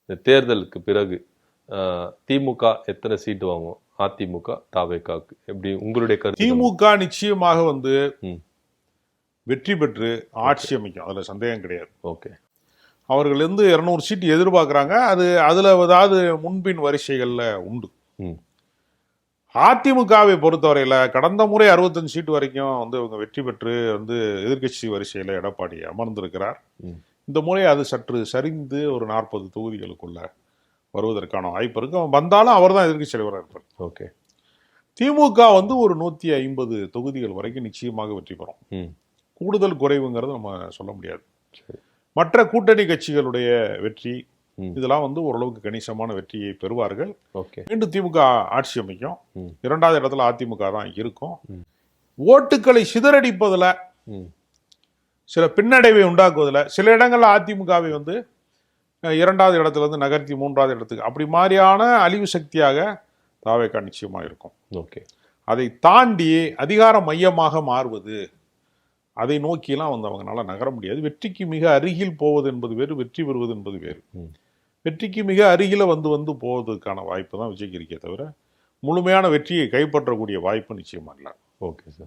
இந்த தேர்தலுக்கு பிறகு திமுக எத்தனை சீட்டு வாங்கும், அதிமுக தாவேகாவுக்கு எப்படி உங்களுடைய கருத்து? திமுக நிச்சயமாக வெற்றி பெற்று ஆட்சி அமைக்கும், அதுல சந்தேகம் கிடையாது. ஓகே, அவர்கள் 200 சீட்டு எதிர்பார்க்குறாங்க. அதுல ஏதாவது முன்பின் வரிசைகள்ல உண்டு. அதிமுகவை பொறுத்தவரையில கடந்த முறை 65 சீட்டு வரைக்கும் இவங்க வெற்றி பெற்று எதிர்கட்சி வரிசையில எடப்பாடி அமர்ந்திருக்கிறார். இந்த முறை அது சற்று சரிந்து ஒரு 40 தொகுதிகளுக்குள்ள வருவதற்கான வாய்ப்பு இருக்கு. வந்தாலும் அவர் தான் எதிர்கட்சி தலைவராக இருப்பார். ஓகே, திமுக ஒரு 150 தொகுதிகள் வரைக்கும் நிச்சயமாக வெற்றி பெறும். கூடுதல் குறைவுங்கிறது நம்ம சொல்ல முடியாது. மற்ற கூட்டணி கட்சிகளுடைய வெற்றி இதெல்லாம் ஓரளவுக்கு கணிசமான வெற்றியை பெறுவார்கள். மீண்டும் திமுக ஆட்சி அமைக்கும். 2வது இடத்துல அதிமுக தான் இருக்கும். ஓட்டுக்களை சிதறடிப்பதில் சில பின்னடைவை உண்டாக்குவதில் சில இடங்கள்ல அதிமுகவை 2வது இடத்துல இருந்து நகர்த்தி 3வது இடத்துக்கு அப்படி மாதிரியான அழிவு சக்தியாக தாவேகா நிச்சயமா இருக்கும். ஓகே, அதை தாண்டி அதிகார மையமாக மாறுவது, அதை நோக்கிலாம் அவங்களால நகர முடியாது. வெற்றிக்கு மிக அருகில் போவது என்பது வேறு, வெற்றி பெறுவது என்பது வேறு. வெற்றிக்கு மிக அருகில போவதற்கான வாய்ப்பு தான் விஜய்க்கு இருக்கே தவிர முழுமையான வெற்றியை கைப்பற்றக்கூடிய வாய்ப்பு நிச்சயமா இல்லை. Okay sir.